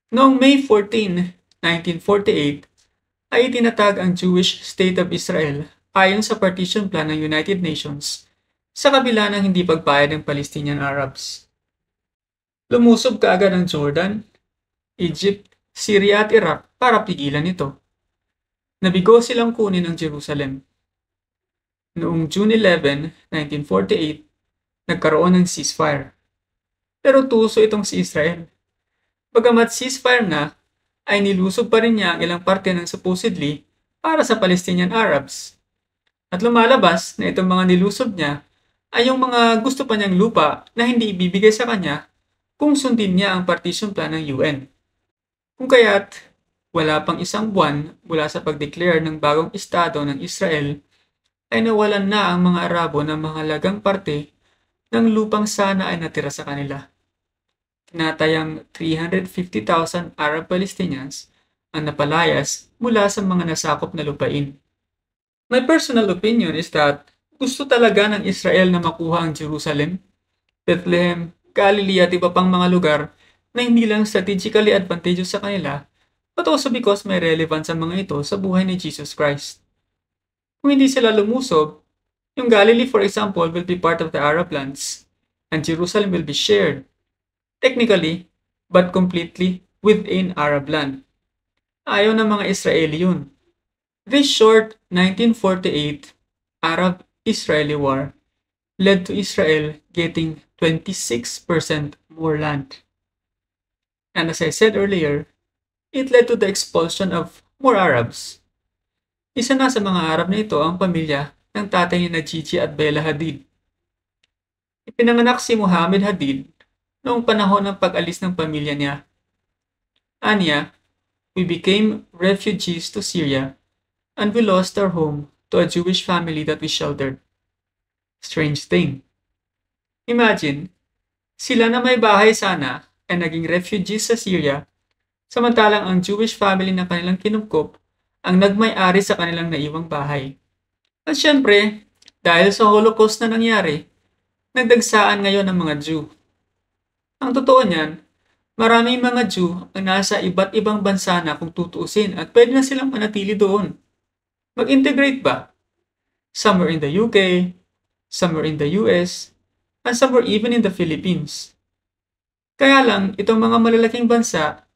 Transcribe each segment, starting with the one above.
Noong May 14, 1948, ay itinatag ang Jewish State of Israel ayon sa partition plan ng United Nations sa kabila ng hindi pagpayag ng Palestinian Arabs. Lumusob kaagad ang Jordan, Egypt, Syria at Iraq para pigilan ito. Nabigo silang kunin ang Jerusalem. Noong June 11, 1948, nagkaroon ng ceasefire. Pero tuso itong si Israel. Bagamat ceasefire na, ay nilusob pa rin niya ang ilang parte ng supposedly para sa Palestinian Arabs. At lumalabas na itong mga nilusob niya ay yung mga gusto pa niyang lupa na hindi ibibigay sa kanya kung sundin niya ang partition plan ng UN. Kung kaya't wala pang isang buwan mula sa pag-declare ng bagong estado ng Israel ay nawalan na ang mga Arabo ng mahalagang parte ng lupang sana ay natira sa kanila. Tinatayang 350,000 Arab Palestinians ang napalayas mula sa mga nasakop na lupain. My personal opinion is that gusto talaga ng Israel na makuha ang Jerusalem, Bethlehem, Galilee at iba pang mga lugar na hindi lang strategically advantageous sa kanila, but also because may relevance sa mga ito sa buhay ni Jesus Christ. Kung hindi sila lumusob, yung Galilee for example will be part of the Arab lands, and Jerusalem will be shared, technically, but completely within Arab land. Ayaw ng mga Israeli yun. This short 1948 Arab-Israeli war led to Israel getting 26% more land. And as I said earlier, it led to the expulsion of more Arabs. Isa na sa mga Arab na ito ang pamilya ng tatay ni na Gigi at Bella Hadid. Ipinanganak si Muhammad Hadid noong panahon ng pag-alis ng pamilya niya. Anya, we became refugees to Syria and we lost our home to a Jewish family that we sheltered. Strange thing. Imagine, sila na may bahay sana ay naging refugees sa Syria, samantalang ang Jewish family na kanilang kinupkop ang nagmay-ari sa kanilang naiwang bahay. At syempre, dahil sa Holocaust na nangyari, nagdagsaan ngayon ang mga Jew. Ang totoo niyan, maraming mga Jew ang nasa iba't ibang bansa na kung tutuusin at pwede na silang manatili doon. Mag-integrate ba? Some are in the UK, some are in the US, and some are even in the Philippines. Kaya lang, itong mga malalaking bansa,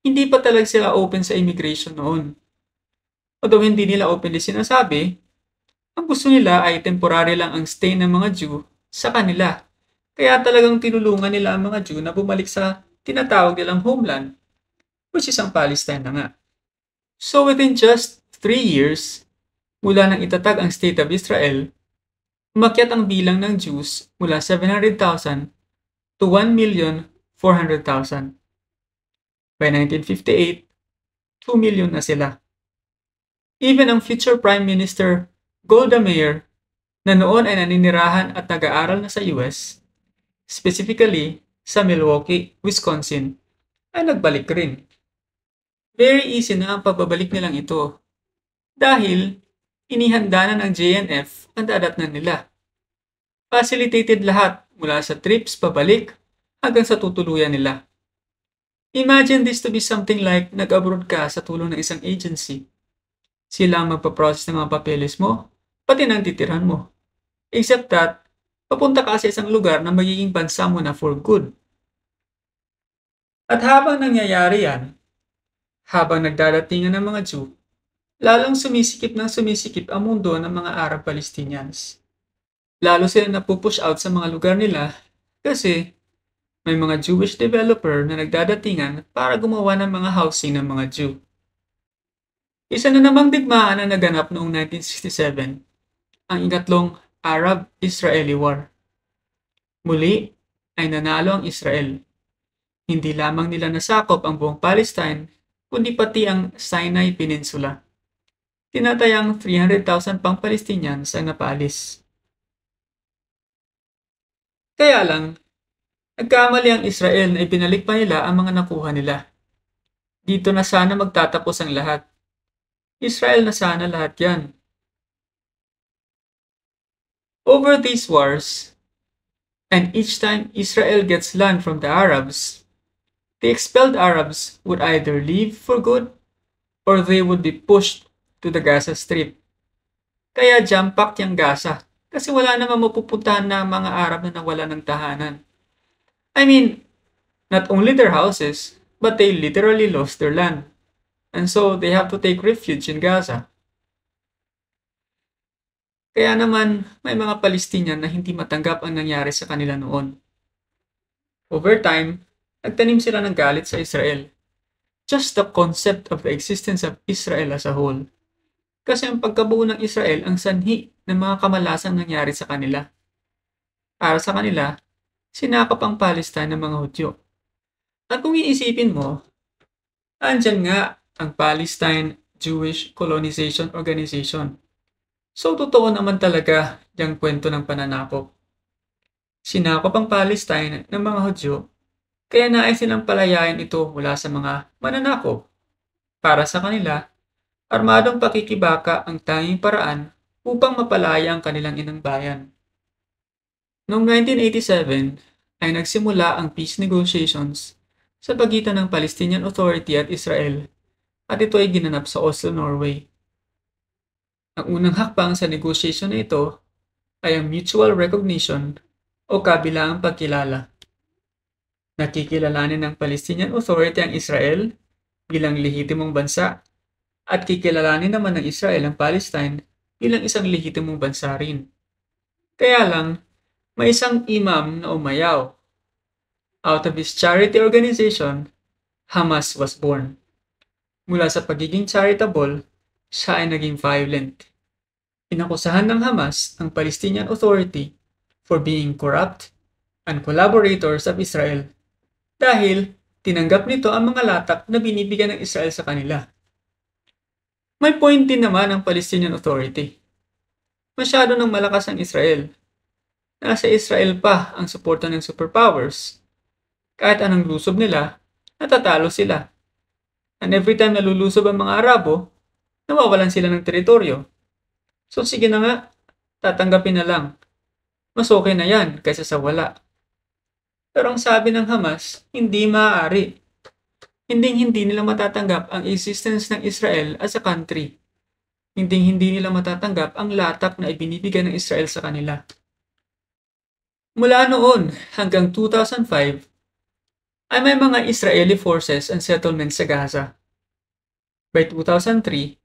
hindi pa talaga sila open sa immigration noon. Although hindi nila openly sinasabi, ang gusto nila ay temporary lang ang stay ng mga Jew sa kanila. Kaya talagang tinulungan nila ang mga Jew na bumalik sa tinatawag nilang homeland, which is ang Palestine na nga. So within just 3 years, mula nang itatag ang State of Israel, umakyat ang bilang ng Jews mula 700,000 to 1,400,000. By 1958, 2 million na sila. Even ang future Prime Minister Golda Meir, na noon ay naninirahan at nag-aaral na sa US, specifically sa Milwaukee, Wisconsin, ay nagbalik rin. Very easy na ang pagbabalik nilang ito dahil inihanda na ng JNF ang dadatnan nila. Facilitated lahat mula sa trips pabalik hanggang sa tutuluyan nila. Imagine this to be something like nag-abroad ka sa tulong ng isang agency. Sila ang magpaprocess ng mga papeles mo, pati ng titirhan mo. Except that, papunta ka sa isang lugar na magiging bansa mo na for good. At habang nangyayari yan, habang nagdadatingan ng mga Jew, lalong sumisikip ang mundo ng mga Arab Palestinians. Lalo sila napupush out sa mga lugar nila kasi may mga Jewish developer na nagdadatingan para gumawa ng mga housing ng mga Jew. Isa na namang digmaan na naganap noong 1967, ang ikatlong Arab-Israeli War. Muli ay nanalo ang Israel. Hindi lamang nila nasakop ang buong Palestine, kundi pati ang Sinai Peninsula. Tinatayang 300,000 pang Palestinians ang napaalis. Kaya lang, nagkamali ang Israel na ibinalik pa nila ang mga nakuha nila. Dito na sana magtatapos ang lahat. Israel na sana lahat yan. Over these wars, and each time Israel gets land from the Arabs, The expelled Arabs would either leave for good or they would be pushed to the Gaza Strip. Kaya jam-packed yung Gaza kasi wala namang mapupuntahan na mga Arab na nawala ng tahanan. I mean, not only their houses, but they literally lost their land. And so they have to take refuge in Gaza. Kaya naman may mga Palestinian na hindi matanggap ang nangyari sa kanila noon. Over time, nagtanim sila ng galit sa Israel. Just the concept of the existence of Israel as a whole. Kasi ang pagkabuo ng Israel ang sanhi ng mga kamalasang nangyari sa kanila. Para sa kanila, sinakop ang Palestine ng mga Hudyo. At kung iisipin mo, andyan nga ang Palestine Jewish Colonization Organization. So totoo naman talaga yung kwento ng pananakop. Sinakop ang Palestine ng mga Hudyo, kaya nais silang palayain ito mula sa mga mananakop. Para sa kanila, armadong pakikibaka ang tanging paraan upang mapalaya ang kanilang inang bayan. Noong 1987 ay nagsimula ang peace negotiations sa pagitan ng Palestinian Authority at Israel at ito ay ginanap sa Oslo, Norway. Ang unang hakbang sa negotiation na ito ay ang mutual recognition o kabilaang pagkilala. Nakikilalanin ng Palestinian Authority ang Israel bilang lehitimong bansa at kikilalanin naman ng Israel ang Palestine bilang isang lehitimong bansa rin. Kaya lang, may isang imam na umayaw. Out of his charity organization, Hamas was born. Mula sa pagiging charitable, siya ay naging violent. Inakusahan ng Hamas ang Palestinian Authority for being corrupt and collaborators of Israel dahil tinanggap nito ang mga latak na binibigyan ng Israel sa kanila. May point din naman ang Palestinian Authority. Masyado nang malakas ang Israel. Nasa Israel pa ang suporta ng superpowers. Kahit anong lusob nila, natatalo sila. And every time nalulusob ang mga Arabo, nawawalan sila ng teritoryo. So sige na nga, tatanggapin na lang. Mas okay na yan kaysa sa wala. Pero ang sabi ng Hamas, hindi maaari. Hindi nila matatanggap ang existence ng Israel as a country. Hindi nila matatanggap ang latak na ibinibigay ng Israel sa kanila. Mula noon hanggang 2005, ay may mga Israeli forces and settlements sa Gaza. By 2003,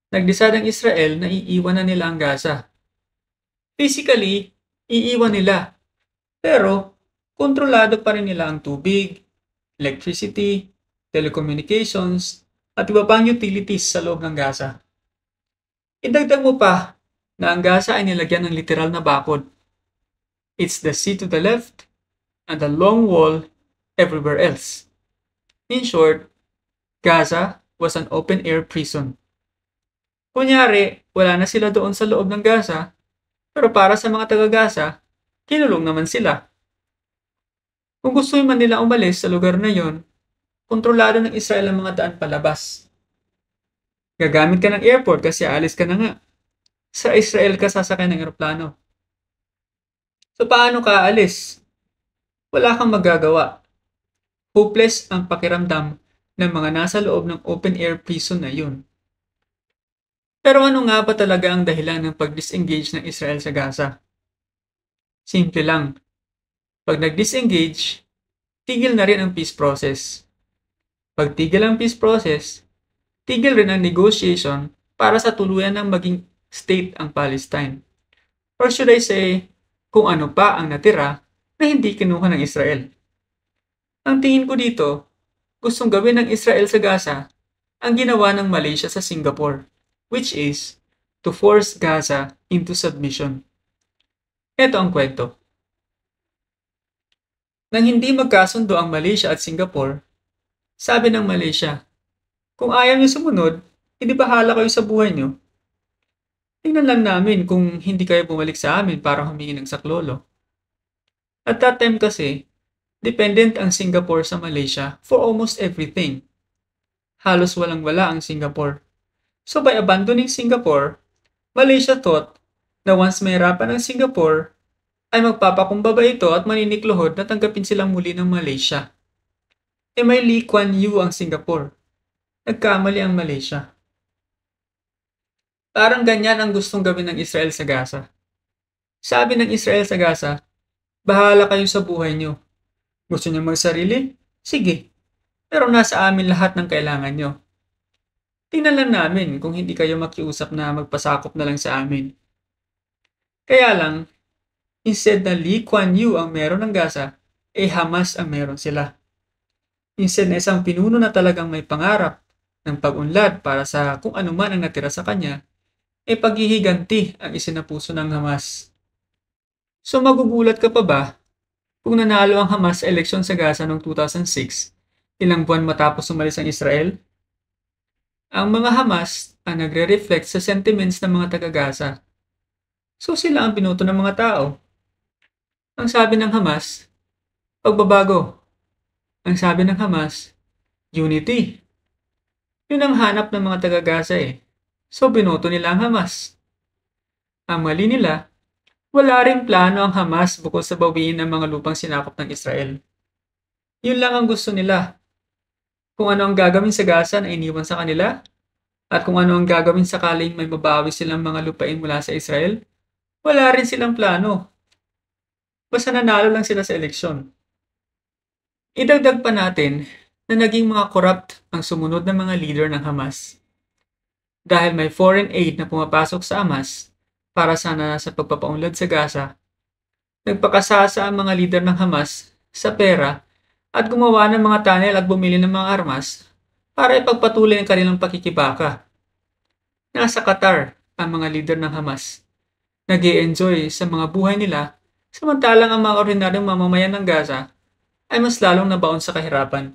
nag-decide ang Israel na iiwan na nila ang Gaza. Physically, iiwan nila. Pero, kontrolado pa rin nila ang tubig, electricity, telecommunications, at iba pang utilities sa loob ng Gaza. Idagdag mo pa na ang Gaza ay nilagyan ng literal na bakod. It's the sea to the left and the long wall everywhere else. In short, Gaza was an open-air prison. Kunyari, wala na sila doon sa loob ng Gaza, pero para sa mga taga-Gaza, kinulong naman sila. Kung gusto man nila umalis sa lugar na yon, kontrolado ng Israel ang mga daan palabas. Gagamit ka ng airport kasi alis ka na nga. Sa Israel ka sasakay ng eroplano. So paano ka aalis? Wala kang magagawa. Hopeless ang pakiramdam ng mga nasa loob ng open-air prison na yun. Pero ano nga ba talaga ang dahilan ng pag-disengage ng Israel sa Gaza? Simple lang. Pag nag-disengage, tigil na rin ang peace process. Pag tigil ang peace process, tigil rin ang negotiation para sa tuluyan ng maging state ang Palestine. Or should I say, kung ano pa ang natira na hindi kinuha ng Israel. Ang tingin ko dito, gustong gawin ng Israel sa Gaza ang ginawa ng Malaysia sa Singapore, which is to force Gaza into submission. Ito ang kwento. Nang hindi magkasundo ang Malaysia at Singapore, sabi ng Malaysia, kung ayaw niyo sumunod, hindi bahala kayo sa buhay niyo. Tingnan lang namin kung hindi kayo bumalik sa amin para humingi ng saklolo. At that time kasi, dependent ang Singapore sa Malaysia for almost everything. Halos walang-wala ang Singapore. So by abandoning Singapore, Malaysia thought na once mahirapan ang Singapore, ay magpapakumbaba ito at maniniklohod na tanggapin silang muli ng Malaysia. May Lee Kuan Yew ang Singapore. Nagkamali ang Malaysia. Parang ganyan ang gustong gawin ng Israel sa Gaza. Sabi ng Israel sa Gaza, bahala kayo sa buhay nyo. Gusto nyo magsarili? Sige. Pero nasa amin lahat ng kailangan nyo. Tingnan lang namin kung hindi kayo makiusap na magpasakop na lang sa amin. Kaya lang, instead na Lee Kuan Yew ang meron ng Gaza, Hamas ang meron sila. Instead na isang pinuno na talagang may pangarap ng pag-unlad para sa kung ano man ang natira sa kanya, paghihiganti ang isinapuso ng Hamas. So magugulat ka pa ba kung nanalo ang Hamas sa eleksyon sa Gaza noong 2006, ilang buwan matapos umalis ang Israel? Ang mga Hamas ang nagre-reflect sa sentiments ng mga taga-Gaza. So sila ang binoto ng mga tao. Ang sabi ng Hamas, pagbabago. Ang sabi ng Hamas, unity. Yun ang hanap ng mga taga-Gaza So binoto nila ang Hamas. Ang mali nila, wala ring plano ang Hamas bukod sa bawiin ng mga lupang sinakop ng Israel. Yun lang ang gusto nila. Kung ano ang gagawin sa Gaza na iniwan sa kanila, at kung ano ang gagawin sakaling may mabawi silang mga lupain mula sa Israel, wala rin silang plano. Basta nanalo lang sila sa eleksyon. Idagdag pa natin na naging mga corrupt ang sumunod na mga leader ng Hamas. Dahil may foreign aid na pumapasok sa Hamas para sana sa pagpapaunlad sa Gaza, nagpakasasa ang mga leader ng Hamas sa pera at gumawa ng mga tunnel at bumili ng mga armas para ipagpatuloy ang kanilang pakikibaka. Nasa Qatar ang mga leader ng Hamas. Nag-i-enjoy sa mga buhay nila samantalang ang mga ordinaryong mamamayan ng Gaza ay mas lalong nabaon sa kahirapan.